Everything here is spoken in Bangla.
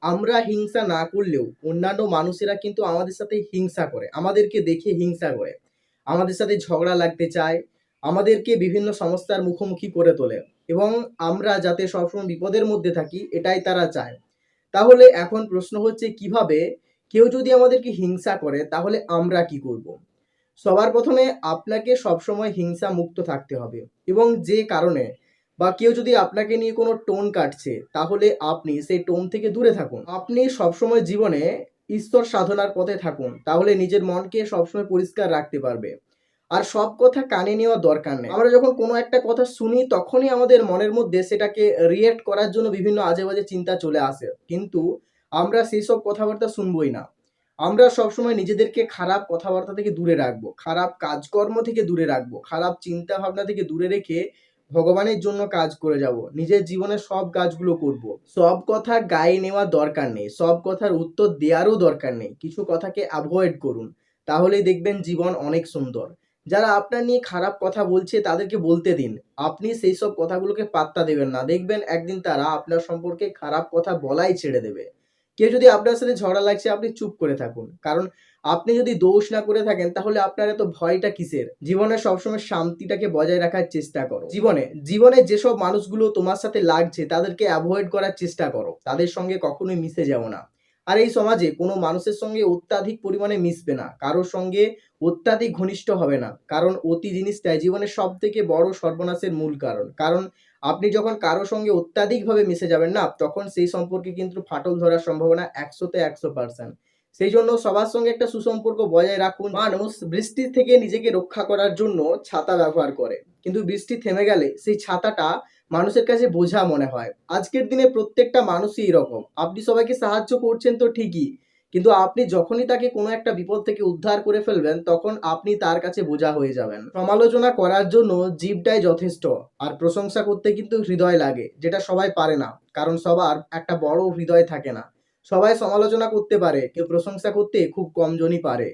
আমরা হিংসা না করলেও অন্যান্য মানুষেরা কিন্তু আমাদের সাথে হিংসা করে, আমাদেরকে দেখে হিংসা করে, আমাদের সাথে ঝগড়া লাগতে চায়, আমাদেরকে বিভিন্ন সমস্যার মুখোমুখি করে তোলে এবং আমরা যাতে সবসময় বিপদের মধ্যে থাকি এটাই তারা চায়। তাহলে এখন প্রশ্ন হচ্ছে কিভাবে কেউ যদি আমাদেরকে হিংসা করে তাহলে আমরা কি করব? সবার প্রথমে আপনাকে সবসময় হিংসা মুক্ত থাকতে হবে এবং যে কারণে বা কেউ যদি আপনাকে নিয়ে কোনো টোন কাটছে তাহলে আপনি সেই টোন থেকে দূরে থাকুন। আপনি সবসময় জীবনে ঈশ্বর সাধনার পথে থাকুন, তাহলে নিজের মনকে সবসময় পরিষ্কার রাখতে পারবে। আর সব কথা কানে নেওয়ার দরকার নেই। আমরা যখন কোনো একটা কথা শুনি তখনই আমাদের মনের মধ্যে সেটাকে রিয়েক্ট করার জন্য বিভিন্ন আজে বাজে চিন্তা চলে আসে, কিন্তু আমরা সেই সব কথাবার্তা শুনবই না। আমরা সবসময় নিজেদেরকে খারাপ কথাবার্তা থেকে দূরে রাখবো, খারাপ কাজকর্ম থেকে দূরে রাখবো, খারাপ চিন্তা ভাবনা থেকে দূরে রেখে ভগবানের জন্য কাজ করে যাব, নিজের জীবনে সব কাজগুলো করব। সব কথা গায়ে নেওয়ার দরকার নেই, সব কথার উত্তর দেওয়ারও দরকার নেই, কিছু কথাকে অ্যাভয়েড করুন, তাহলেই দেখবেন জীবন অনেক সুন্দর। যারা আপনার নিয়ে খারাপ কথা বলছে তাদেরকে বলতে দিন, আপনি সেই সব কথাগুলোকে পাত্তা দেবেন না, দেখবেন একদিন তারা আপনার সম্পর্কে খারাপ কথা বলাই ছেড়ে দেবে। কেউ যদি আপনার সাথে ঝগড়া লাগছে আপনি চুপ করে থাকুন, কারণ আপনি যদি দোষ না করে থাকেন তাহলে আপনার এত ভয়টা কিসের? জীবনে সবসময় শান্তিটাকে বজায় রাখার চেষ্টা করো। জীবনে জীবনে যেসব মানুষগুলো তোমার সাথে লাগছে তাদেরকে অ্যাভয়েড করার চেষ্টা করো, তাদের সঙ্গে কখনোই মিশে যাও না। আর এই সমাজে কোনো মানুষের সঙ্গে অত্যাধিক পরিমাণে মিশবে না, কারোর সঙ্গে অত্যাধিক ঘনিষ্ঠ হবে না, কারণ অতি জিনিসটাই জীবনের সব থেকে বড় সর্বনাশের মূল কারণ। কারণ আপনি যখন কারো সঙ্গে অত্যাধিকভাবে মিশে যাবেন না, তখন সেই সম্পর্কে কিন্তু ফাটল ধরার সম্ভাবনা ১০০ তে ১০০%। সেই জন্য সবার সঙ্গে একটা সুসম্পর্ক বজায় রাখুন। মানুষ বৃষ্টি থেকে নিজেকে রক্ষা করার জন্য ছাতা ব্যবহার করে, কিন্তু বৃষ্টি থেমে গেলে সেই ছাতাটা মানুষের কাছে বোঝা মনে হয়। আজকের দিনে প্রত্যেকটা মানুষই এরকম, আপনি সবাইকে সাহায্য করছেন তো ঠিকই, কিন্তু আপনি যখনই তাকে কোনো একটা বিপদ থেকে উদ্ধার করে ফেলবেন তখন আপনি তার কাছে বোঝা হয়ে যাবেন। সমালোচনা করার জন্য জিভটাই যথেষ্ট, আর প্রশংসা করতে কিন্তু হৃদয় লাগে, যেটা সবাই পারে না, কারণ সবার একটা বড় হৃদয় থাকে না। সবাই সমালোচনা করতে পারে, কেউ প্রশংসা করতে খুব কম জনই পারে।